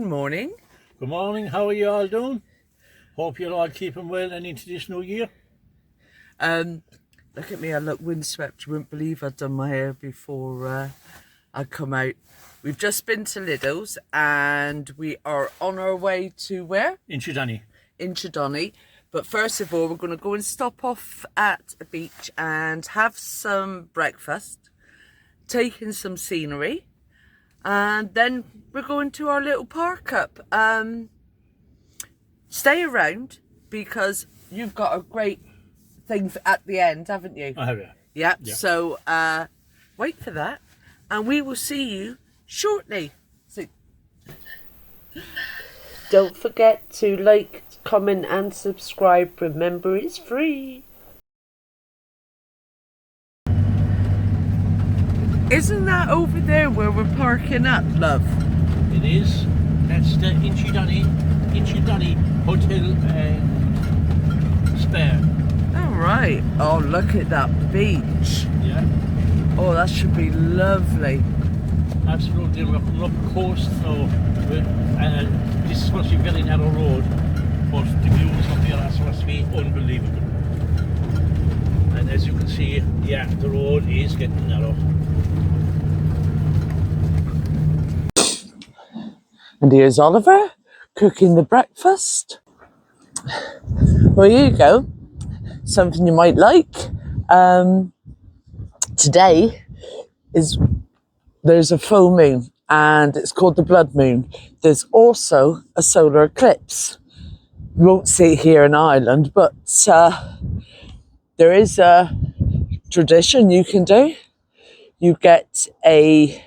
morning. Good morning, how are you all doing? Hope you're all keeping well and into this new year. Look at me, I look windswept. You wouldn't believe I'd done my hair before I come out. We've just been to Lidl's and we are on our way to where? Inchydoney. Inchydoney. But first of all, we're going to go and stop off at a beach and have some breakfast, take in some scenery, and then we're going to our little park up. Stay around because you've got a great thing at the end, haven't you? I have, yeah. Yeah. So wait for that and we will see you shortly. So don't forget to like, comment and subscribe. Remember, it's free. Isn't that over there where we're parking up, love? It is. That's the Inchydoney Hotel Spare. All right. Oh, look at that beach. Yeah. Oh, that should be lovely. Absolutely. We're coming up the coast now. This is supposed to be a very narrow road, but the views up here are supposed to be unbelievable. And as you can see, yeah, the road is getting narrow. And here's Oliver cooking the breakfast. Well, here you go. Something you might like. Today there's a full moon and it's called the blood moon. There's also a solar eclipse. You won't see it here in Ireland, but there is a tradition you can do. You get a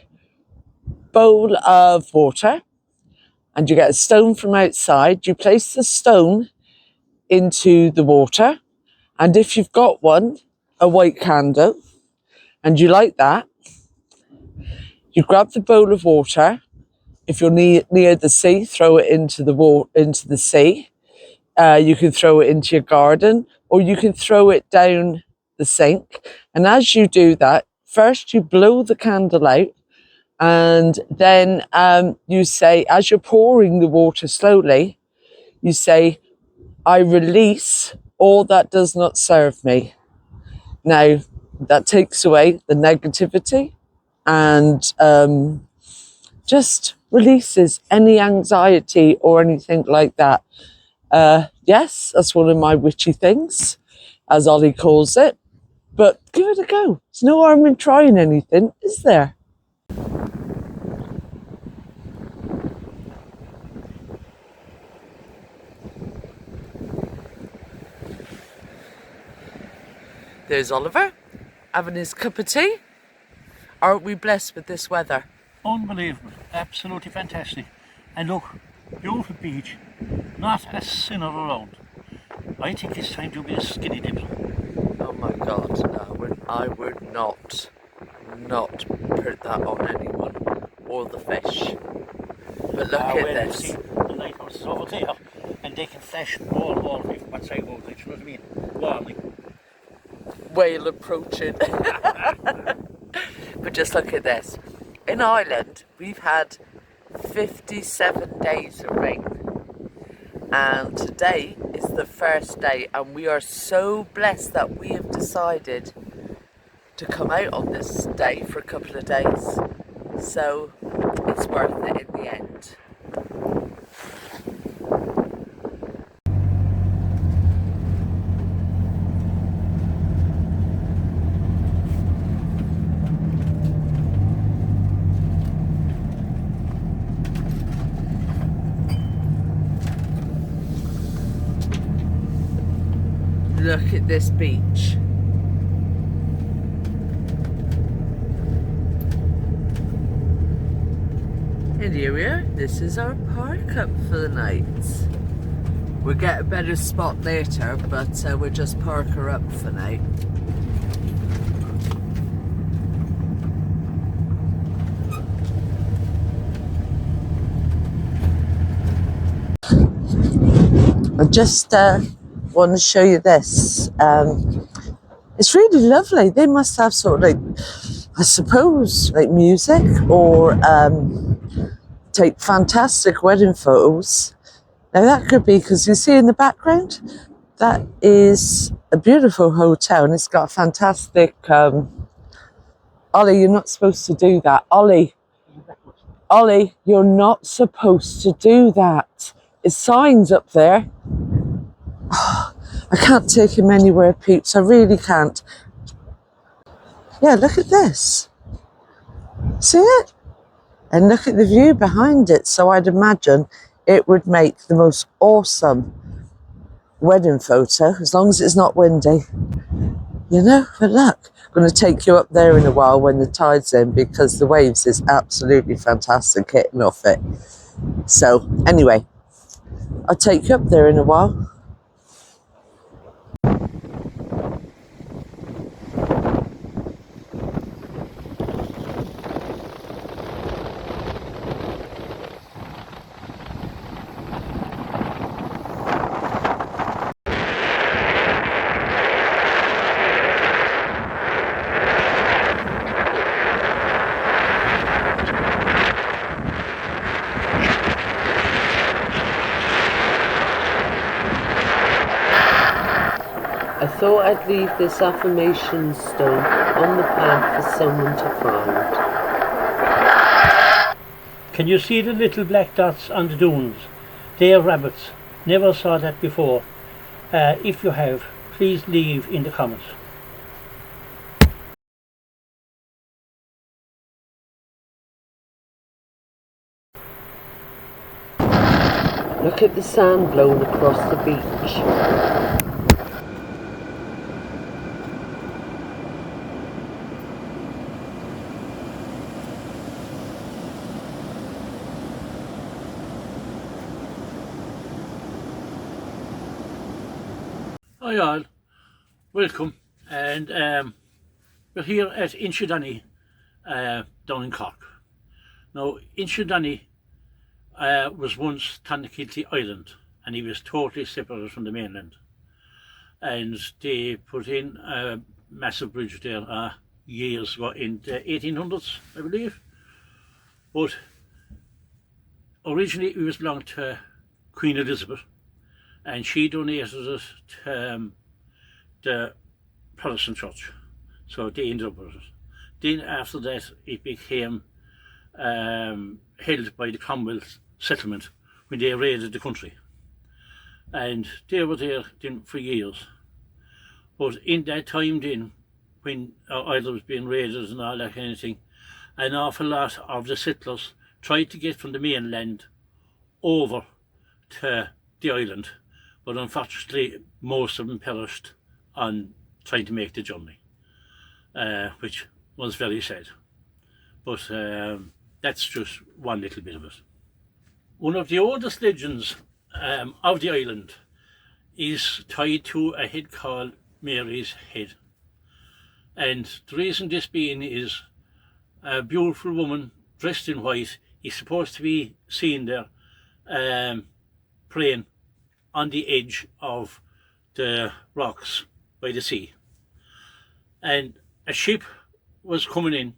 bowl of water and you get a stone from outside. You place the stone into the water, and if you've got one, a white candle, and you light that, you grab the bowl of water. If you're near the sea, throw it into the sea. You can throw it into your garden, or you can throw it down the sink. And as you do that, first you blow the candle out, and then you say, as you're pouring the water slowly, you say, I release all that does not serve me. Now, that takes away the negativity and just releases any anxiety or anything like that. Yes, that's one of my witchy things, as Ollie calls it. But give it a go. There's no harm in trying anything, is there? There's Oliver having his cup of tea. Aren't we blessed with this weather? Unbelievable. Absolutely fantastic. And look, beautiful beach. Not a sinner around. I think it's time to be a skinny dip. Oh my God, no, I would not put that on anyone or the fish. But look at this. See, the lighthouses over there, and they can flash all from one side over, you know what I mean? Warning. Whale approaching. But just look at this. In Ireland, we've had 57 days of rain. And today is the first day, and we are so blessed that we have decided to come out on this day for a couple of days. So it's worth it in the end. Look at this beach. And here we are. This is our park up for the night. We'll get a better spot later, but we'll just park her up for now. I just want to show you this. It's really lovely. They must have sort of like, I suppose, like music or take fantastic wedding photos. Now that could be because you see in the background, that is a beautiful hotel and it's got a fantastic, Ollie, you're not supposed to do that. Ollie, you're not supposed to do that. There's signs up there. I can't take him anywhere, peeps. I really can't. Yeah, look at this. See it? And look at the view behind it. So I'd imagine it would make the most awesome wedding photo, as long as it's not windy. You know, but look, I'm going to take you up there in a while when the tide's in, because the waves is absolutely fantastic hitting off it. So anyway, I'll take you up there in a while. I thought I'd leave this affirmation stone on the path for someone to find. Can you see the little black dots on the dunes? They are rabbits. Never saw that before. If you have, please leave in the comments. Look at the sand blown across the beach. Hi all, welcome, and we're here at Inchydoney down in Cork. Now Inchydoney was once Tannakilty Island, and he was totally separated from the mainland, and they put in a massive bridge there years ago in the 1800s, I believe, but originally it was belonged to Queen Elizabeth, and she donated it to the Protestant Church, so they ended up with it. Then after that it became held by the Commonwealth settlement when they raided the country, and they were there then for years. But in that time then, when Ireland was being raided and all that kind of thing, an awful lot of the settlers tried to get from the mainland over to the island, but unfortunately most of them perished on trying to make the journey, which was very sad. But that's just one little bit of it. One of the oldest legends of the island is tied to a head called Mary's Head, and the reason this being is a beautiful woman dressed in white is supposed to be seen there praying on the edge of the rocks by the sea, and a ship was coming in,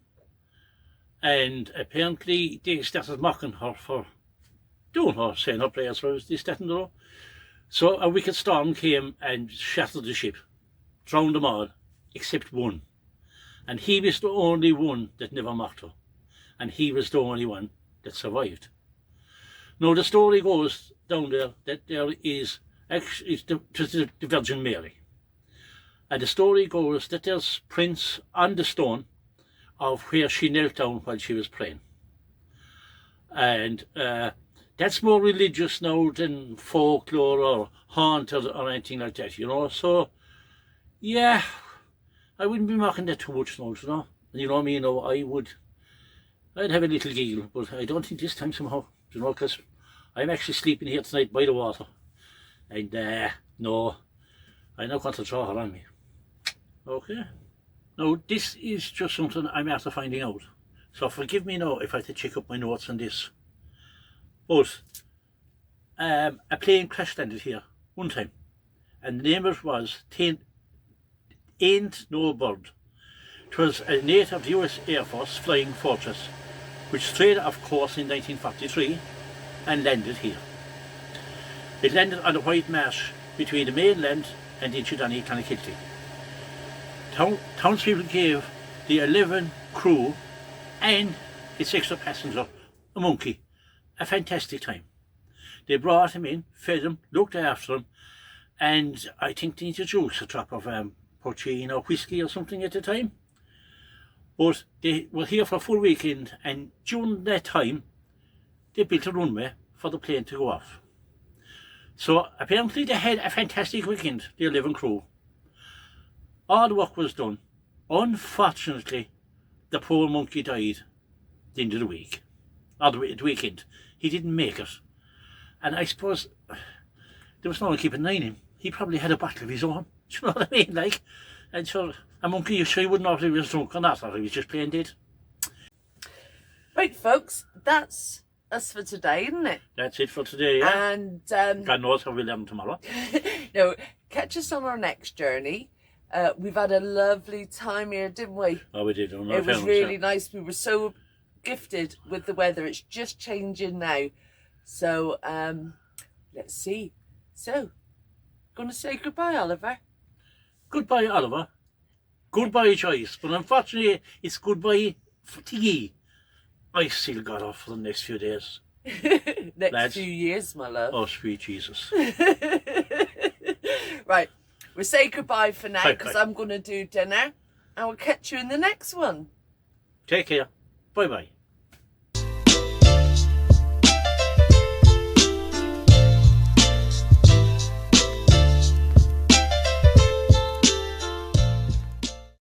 and apparently they started mocking her for doing her, saying her prayers for this, that and the other. So a wicked storm came and shattered the ship, drowned them all except one, and he was the only one that never mocked her, and he was the only one that survived. Now the story goes down there that there is actually the Virgin Mary, and the story goes that there's prints on the stone of where she knelt down while she was praying, and that's more religious now than folklore or haunted or anything like that, you know. So yeah, I wouldn't be mocking that too much now, you know. You know what I mean? No, I'd have a little giggle, but I don't think this time somehow, you know, because I'm actually sleeping here tonight by the water, and no, I'm not going to throw her on me. Okay. Now this is just something I'm after finding out, so forgive me now if I have to check up my notes on this. But a plane crash landed here one time, and the name of it was Ain't No Bird. It was a native US Air Force Flying Fortress, which strayed off course in 1943 and landed here. It landed on the White Marsh between the mainland and Inchydoney, Clonakilty. Townspeople gave the 11 crew and its extra passenger, a monkey, a fantastic time. They brought him in, fed him, looked after him, and I think they needed juice, a drop of poachine or whiskey or something at the time. But they were here for a full weekend, and during that time they built a runway for the plane to go off. So apparently they had a fantastic weekend, the 11 crew. All the work was done. Unfortunately, the poor monkey died at the end of the week, or the weekend. He didn't make it. And I suppose there was no one keeping an eye on him. He probably had a bottle of his own. Do you know what I mean? Like, and so a monkey, you sure you wouldn't know if he was drunk or not, or he was just plain dead. Right, folks, that's us for today, isn't it? That's it for today, yeah. And God knows how we'll have them tomorrow. no, catch us on our next journey. We've had a lovely time here, didn't we? Oh, we did. It was really nice. We were so gifted with the weather. It's just changing now. So, let's see. So, gonna say goodbye, Oliver. Goodbye, Oliver. Goodbye, Joyce. But unfortunately, it's goodbye to ye. I still got off for the next few days. Next Lads. few years, my love. Oh, sweet Jesus. Right, we'll say goodbye for now Bye, because bye. I'm going to do dinner. And we'll catch you in the next one. Take care. Bye-bye.